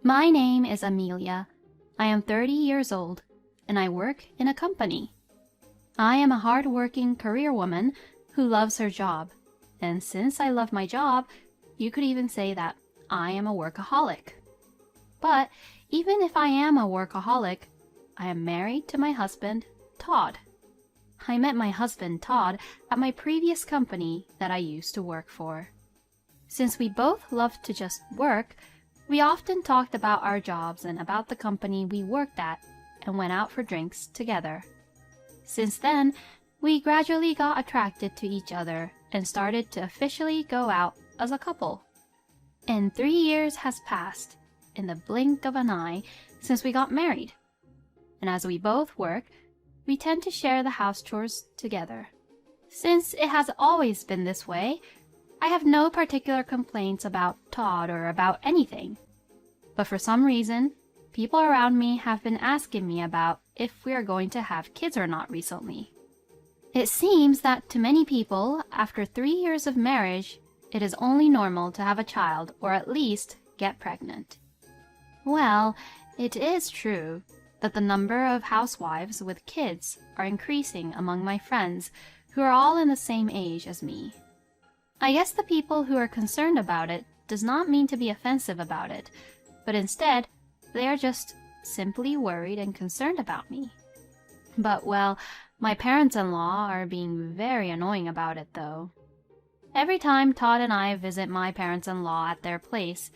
My name is Amelia. I am 30 years old, and I work in a company. I am a hard-working career woman who loves her job, and since I love my job, you could even say that I am a workaholic. But even if I am a workaholic, I am married to my husband, Todd. I met my husband, Todd, at my previous company that I used to work for. Since we both loved to just work, we often talked about our jobs and about the company we worked at and went out for drinks together. Since then, we gradually got attracted to each other and started to officially go out as a couple. And 3 years has passed, in the blink of an eye, since we got married. And as we both work, we tend to share the house chores together. Since it has always been this way, I have no particular complaints about Todd or about anything. But for some reason, people around me have been asking me about if we are going to have kids or not recently. It seems that to many people, after 3 years of marriage, it is only normal to have a child or at least get pregnant. Well, it is true that the number of housewives with kids are increasing among my friends who are all in the same age as me. I guess the people who are concerned about it does not mean to be offensive about it, but instead, they are just simply worried and concerned about me. But well, my parents-in-law are being very annoying about it though. Every time Todd and I visit my parents-in-law at their place,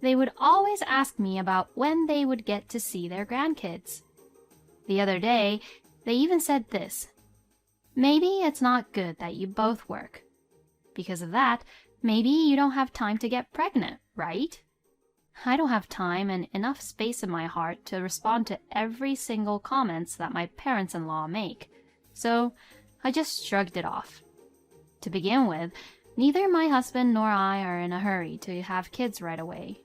they would always ask me about when they would get to see their grandkids. The other day, they even said this: "Maybe it's not good that you both work. Because of that, maybe you don't have time to get pregnant, right?" I don't have time and enough space in my heart to respond to every single comments that my parents-in-law make, so I just shrugged it off. To begin with, neither my husband nor I are in a hurry to have kids right away.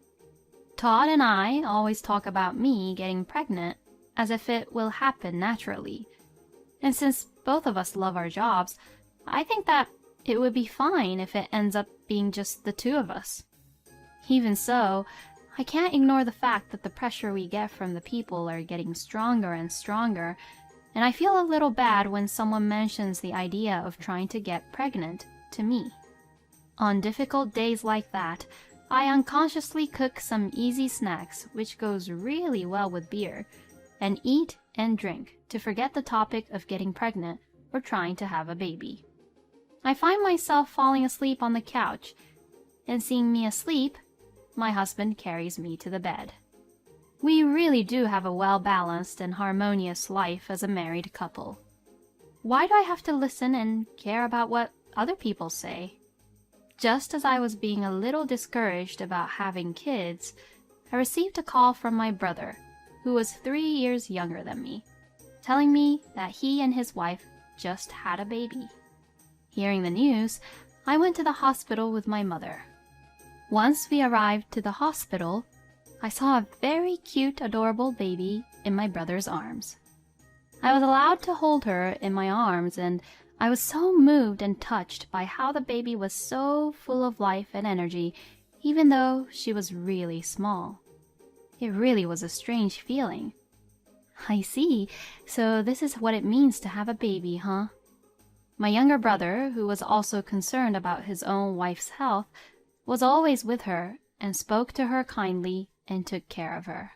Todd and I always talk about me getting pregnant as if it will happen naturally. And since both of us love our jobs, I think that it would be fine if it ends up being just the two of us. Even so, I can't ignore the fact that the pressure we get from the people are getting stronger and stronger, and I feel a little bad when someone mentions the idea of trying to get pregnant to me. On difficult days like that, I unconsciously cook some easy snacks, which goes really well with beer, and eat and drink to forget the topic of getting pregnant or trying to have a baby. I find myself falling asleep on the couch, and seeing me asleep, my husband carries me to the bed. We really do have a well-balanced and harmonious life as a married couple. Why do I have to listen and care about what other people say? Just as I was being a little discouraged about having kids, I received a call from my brother, who was 3 years younger than me, telling me that he and his wife just had a baby. Hearing the news, I went to the hospital with my mother. Once we arrived to the hospital, I saw a very cute, adorable baby in my brother's arms. I was allowed to hold her in my arms, and I was so moved and touched by how the baby was so full of life and energy, even though she was really small. It really was a strange feeling. I see, so this is what it means to have a baby, huh? My younger brother, who was also concerned about his own wife's health, was always with her and spoke to her kindly and took care of her.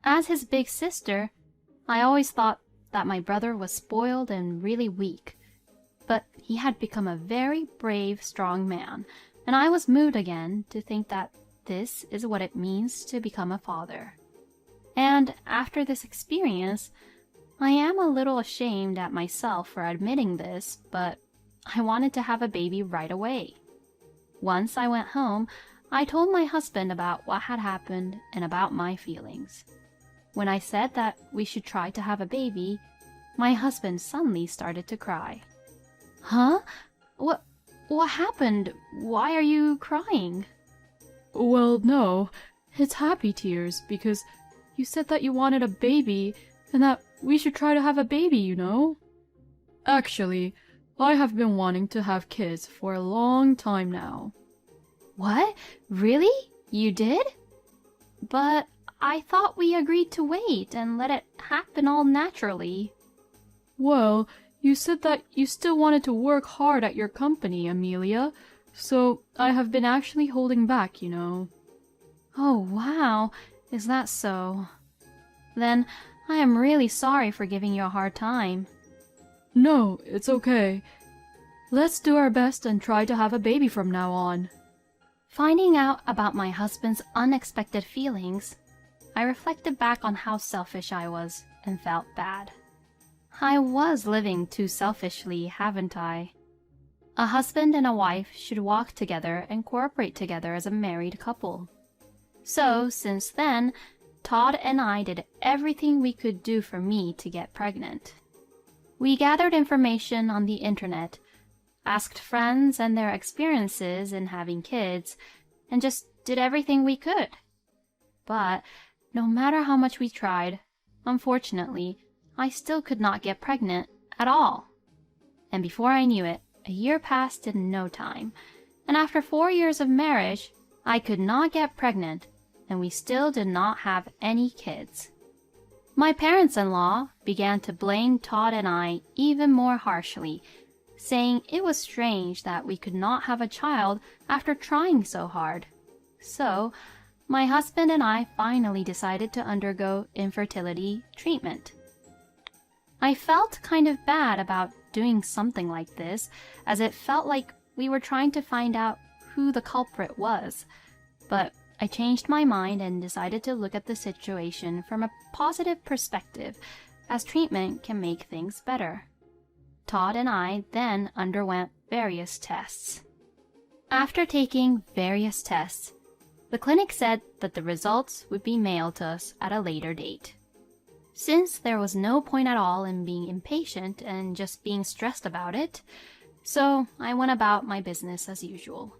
As his big sister, I always thought that my brother was spoiled and really weak. But he had become a very brave, strong man, and I was moved again to think that this is what it means to become a father. And after this experience, I am a little ashamed at myself for admitting this, but I wanted to have a baby right away. Once I went home, I told my husband about what had happened and about my feelings. When I said that we should try to have a baby, my husband suddenly started to cry. "Huh? What happened? Why are you crying?" "Well, no, it's happy tears, because you said that you wanted a baby and that we should try to have a baby, you know. Actually, I have been wanting to have kids for a long time now." "What? Really? You did?" But I thought we agreed to wait and let it happen all naturally. Well, you said that you still wanted to work hard at your company, Amelia, so I have been actually holding back, you know. Oh, wow. Is that so? Then I am really sorry for giving you a hard time. No, it's okay. Let's do our best and try to have a baby from now on. Finding out about my husband's unexpected feelings, I reflected back on how selfish I was and felt bad. I was living too selfishly, haven't I? A husband and a wife should walk together and cooperate together as a married couple. So, since then, Todd and I did everything we could do for me to get pregnant. We gathered information on the internet, asked friends and their experiences in having kids, and just did everything we could. But no matter how much we tried, unfortunately, I still could not get pregnant at all. And before I knew it, a year passed in no time, and after 4 years of marriage, I could not get pregnant, and we still did not have any kids. My parents-in-law began to blame Todd and I even more harshly, saying it was strange that we could not have a child after trying so hard. So, my husband and I finally decided to undergo infertility treatment. I felt kind of bad about doing something like this, as it felt like we were trying to find out who the culprit was. But I changed my mind and decided to look at the situation from a positive perspective, as treatment can make things better. Todd and I then underwent various tests. After taking various tests, the clinic said that the results would be mailed to us at a later date. Since there was no point at all in being impatient and just being stressed about it, so I went about my business as usual.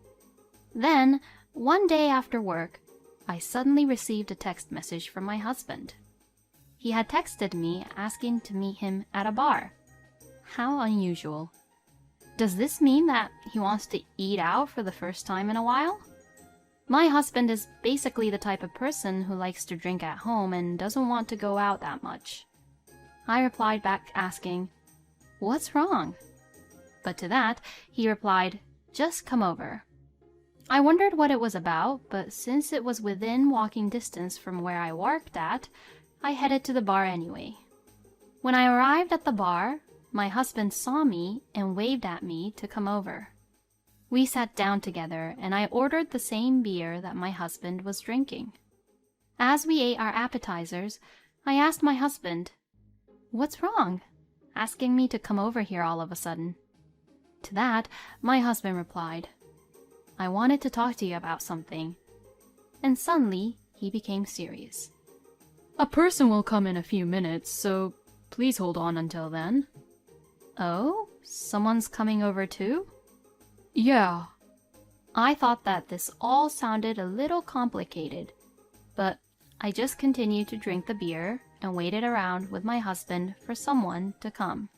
Then, one day after work, I suddenly received a text message from my husband. He had texted me asking to meet him at a bar. How unusual. Does this mean that he wants to eat out for the first time in a while? My husband is basically the type of person who likes to drink at home and doesn't want to go out that much. I replied back asking, "What's wrong?" But to that, he replied, "Just come over." I wondered what it was about, but since it was within walking distance from where I worked at, I headed to the bar anyway. When I arrived at the bar, my husband saw me and waved at me to come over. We sat down together and I ordered the same beer that my husband was drinking. As we ate our appetizers, I asked my husband, "What's wrong?" asking me to come over here all of a sudden. To that, my husband replied, "I wanted to talk to you about something." And suddenly, he became serious. A person will come in a few minutes, so please hold on until then. Oh? Someone's coming over too? Yeah. I thought that this all sounded a little complicated, but I just continued to drink the beer and waited around with my husband for someone to come.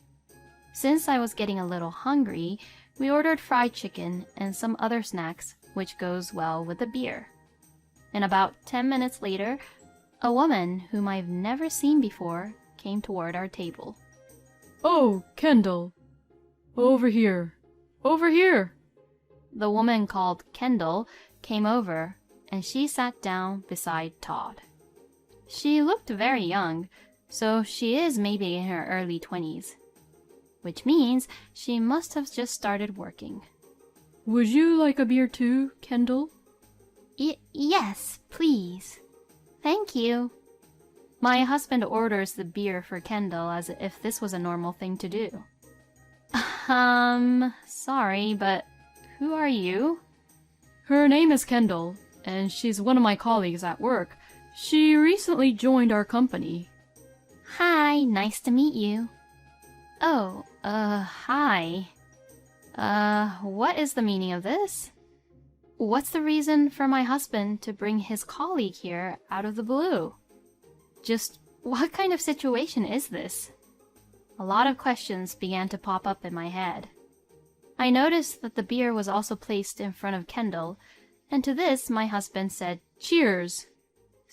Since I was getting a little hungry, we ordered fried chicken and some other snacks, which goes well with the beer. And about 10 minutes later, a woman whom I've never seen before came toward our table. "Oh, Kendall. Over here. Over here." The woman called Kendall came over, and she sat down beside Todd. She looked very young, so she is maybe in her early 20s, which means she must have just started working. "Would you like a beer too, Kendall?" Yes, please. Thank you. My husband orders the beer for Kendall as if this was a normal thing to do. Sorry, but who are you? Her name is Kendall, and she's one of my colleagues at work. She recently joined our company. Hi, nice to meet you. Oh, hi. What is the meaning of this? What's the reason for my husband to bring his colleague here out of the blue? Just what kind of situation is this? A lot of questions began to pop up in my head. I noticed that the beer was also placed in front of Kendall, and to this my husband said, "Cheers."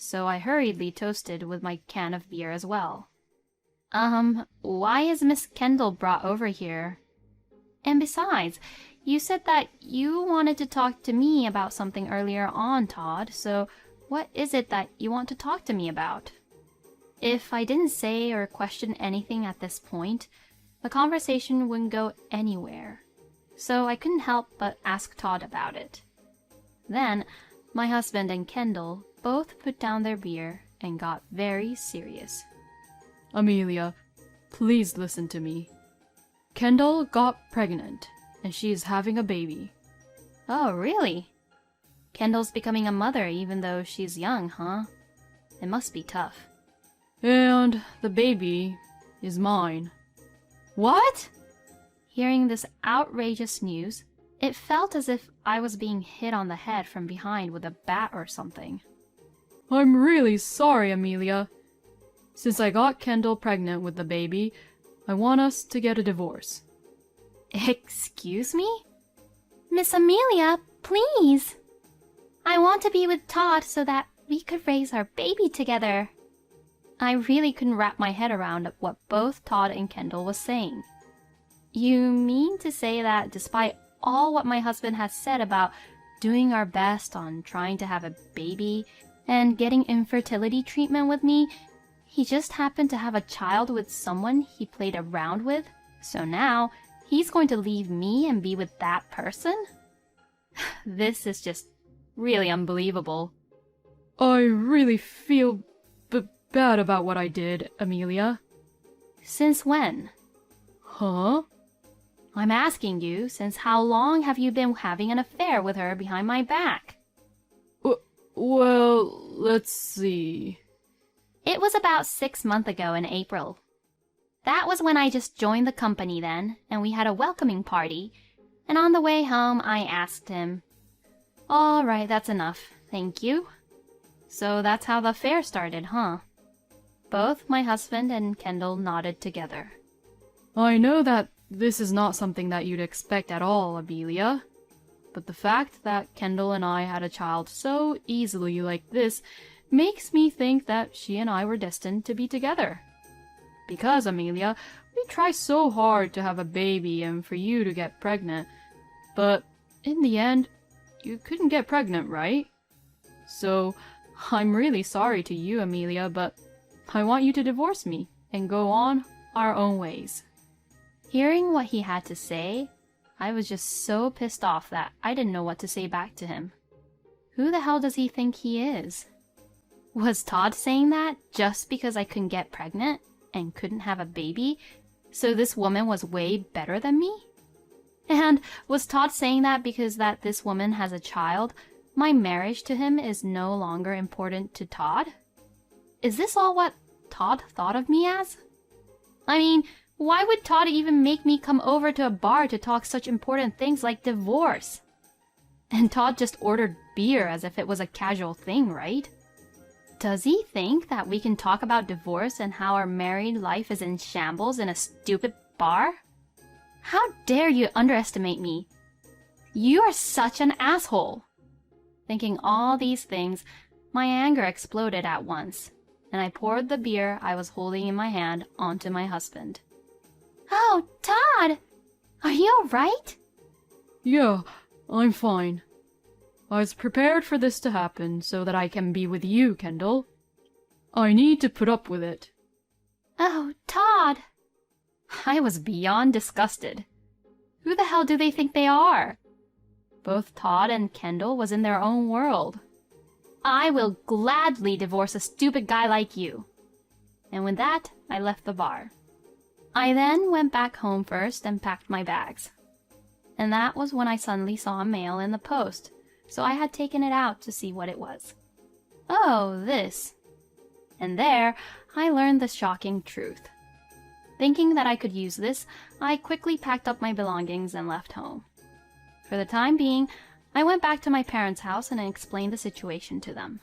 so I hurriedly toasted with my can of beer as well. Why is Miss Kendall brought over here? And besides, you said that you wanted to talk to me about something earlier on, Todd, so what is it that you want to talk to me about? If I didn't say or question anything at this point, the conversation wouldn't go anywhere, so I couldn't help but ask Todd about it. Then, my husband and Kendall both put down their beer and got very serious. Amelia, please listen to me. Kendall got pregnant, and she is having a baby. Oh, really? Kendall's becoming a mother even though she's young, huh? It must be tough. And the baby is mine. What? Hearing this outrageous news, it felt as if I was being hit on the head from behind with a bat or something. I'm really sorry, Amelia. Since I got Kendall pregnant with the baby, I want us to get a divorce. Excuse me? Miss Amelia, please. I want to be with Todd so that we could raise our baby together. I really couldn't wrap my head around what both Todd and Kendall was saying. You mean to say that despite all what my husband has said about doing our best on trying to have a baby and getting infertility treatment with me, he just happened to have a child with someone he played around with, so now he's going to leave me and be with that person? This is just really unbelievable. I really feel bad about what I did, Amelia. Since when? Huh? I'm asking you, since how long have you been having an affair with her behind my back? Well, let's see. It was about 6 months ago in April. That was when I just joined the company then, and we had a welcoming party, and on the way home I asked him, "All right, that's enough, thank you." So that's how the affair started, huh? Both my husband and Kendall nodded together. I know that this is not something that you'd expect at all, Amelia. But the fact that Kendall and I had a child so easily like this makes me think that she and I were destined to be together. Because, Amelia, we try so hard to have a baby and for you to get pregnant. But in the end, you couldn't get pregnant, right? So, I'm really sorry to you, Amelia, but I want you to divorce me and go on our own ways. Hearing what he had to say, I was just so pissed off that I didn't know what to say back to him. Who the hell does he think he is? Was Todd saying that just because I couldn't get pregnant and couldn't have a baby, so this woman was way better than me? And was Todd saying that because that this woman has a child, my marriage to him is no longer important to Todd? Is this all what Todd thought of me as? I mean, why would Todd even make me come over to a bar to talk such important things like divorce? And Todd just ordered beer as if it was a casual thing, right? Does he think that we can talk about divorce and how our married life is in shambles in a stupid bar? How dare you underestimate me? You are such an asshole. Thinking all these things, my anger exploded at once, and I poured the beer I was holding in my hand onto my husband. Oh, Todd! Are you all right? Yeah, I'm fine. I was prepared for this to happen so that I can be with you, Kendall. I need to put up with it. Oh, Todd! I was beyond disgusted. Who the hell do they think they are? Both Todd and Kendall was in their own world. I will gladly divorce a stupid guy like you. And with that, I left the bar. I then went back home first and packed my bags. And that was when I suddenly saw a mail in the post, so I had taken it out to see what it was. Oh, this. And there, I learned the shocking truth. Thinking that I could use this, I quickly packed up my belongings and left home. For the time being, I went back to my parents' house and explained the situation to them.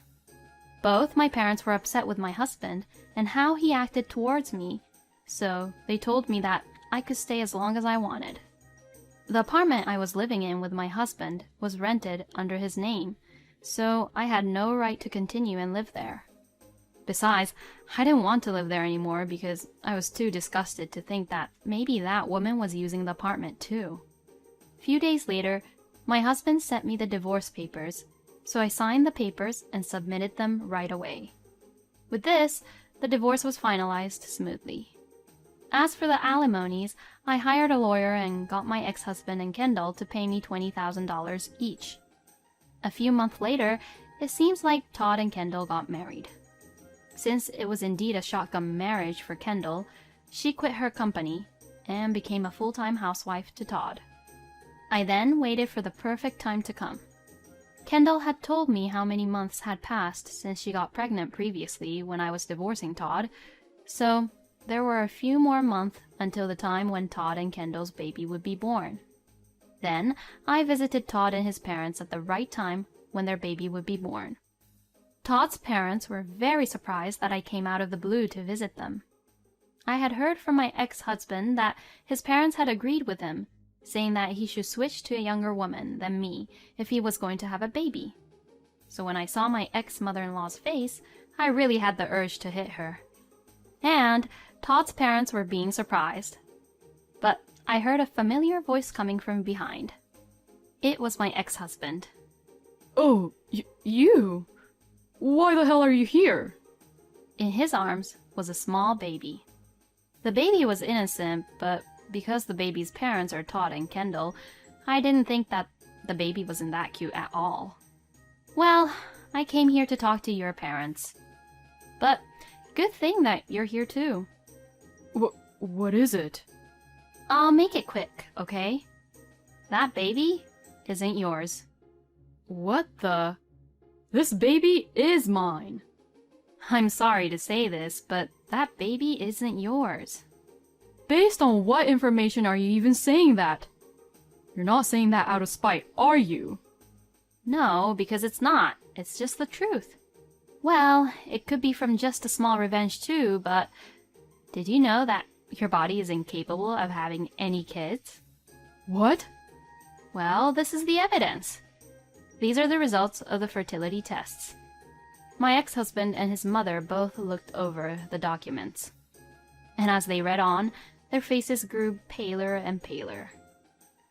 Both my parents were upset with my husband and how he acted towards me, so they told me that I could stay as long as I wanted. The apartment I was living in with my husband was rented under his name, so I had no right to continue and live there. Besides, I didn't want to live there anymore because I was too disgusted to think that maybe that woman was using the apartment too. A few days later, my husband sent me the divorce papers, so I signed the papers and submitted them right away. With this, the divorce was finalized smoothly. As for the alimonies, I hired a lawyer and got my ex-husband and Kendall to pay me $20,000 each. A few months later, it seems like Todd and Kendall got married. Since it was indeed a shotgun marriage for Kendall, she quit her company and became a full-time housewife to Todd. I then waited for the perfect time to come. Kendall had told me how many months had passed since she got pregnant previously when I was divorcing Todd, so there were a few more months until the time when Todd and Kendall's baby would be born. Then I visited Todd and his parents at the right time when their baby would be born. Todd's parents were very surprised that I came out of the blue to visit them. I had heard from my ex-husband that his parents had agreed with him, saying that he should switch to a younger woman than me if he was going to have a baby. So when I saw my ex-mother-in-law's face, I really had the urge to hit her. And Todd's parents were being surprised. But I heard a familiar voice coming from behind. It was my ex-husband. Oh, you? Why the hell are you here? In his arms was a small baby. The baby was innocent, but because the baby's parents are Todd and Kendall, I didn't think that the baby wasn't that cute at all. Well, I came here to talk to your parents. But good thing that you're here too. What is it? I'll make it quick, okay? That baby isn't yours. What the? This baby is mine. I'm sorry to say this, but that baby isn't yours. Based on what information are you even saying that? You're not saying that out of spite, are you? No, because it's not. It's just the truth. Well, it could be from just a small revenge too, but did you know that your body is incapable of having any kids? What? Well, this is the evidence. These are the results of the fertility tests. My ex-husband and his mother both looked over the documents. And as they read on, their faces grew paler and paler.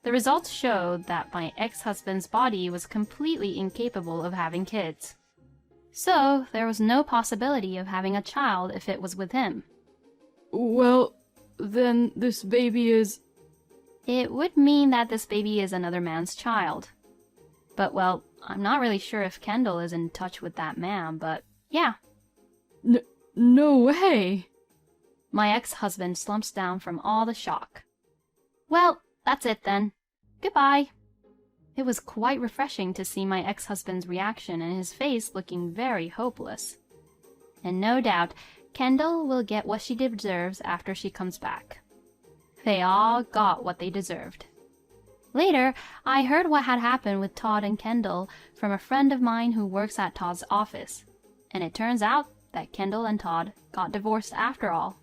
The results showed that my ex-husband's body was completely incapable of having kids. So there was no possibility of having a child if it was with him. Well, then this baby is... It would mean that this baby is another man's child. But, well, I'm not really sure if Kendall is in touch with that man, but yeah. No way! My ex-husband slumps down from all the shock. Well, that's it then. Goodbye. It was quite refreshing to see my ex-husband's reaction and his face looking very hopeless. And no doubt, Kendall will get what she deserves after she comes back. They all got what they deserved. Later, I heard what had happened with Todd and Kendall from a friend of mine who works at Todd's office, and it turns out that Kendall and Todd got divorced after all.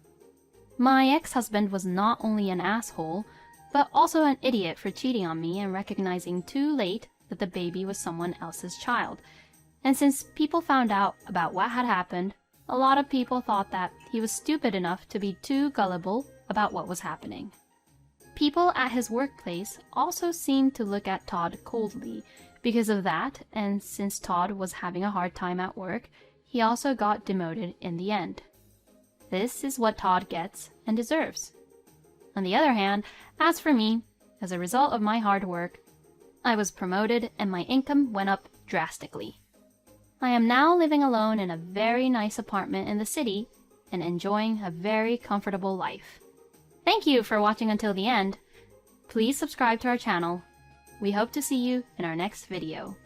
My ex-husband was not only an asshole, but also an idiot for cheating on me and recognizing too late that the baby was someone else's child. And since people found out about what had happened, a lot of people thought that he was stupid enough to be too gullible about what was happening. People at his workplace also seemed to look at Todd coldly because of that, and since Todd was having a hard time at work, he also got demoted in the end. This is what Todd gets and deserves. On the other hand, as for me, as a result of my hard work, I was promoted and my income went up drastically. I am now living alone in a very nice apartment in the city and enjoying a very comfortable life. Thank you for watching until the end. Please subscribe to our channel. We hope to see you in our next video.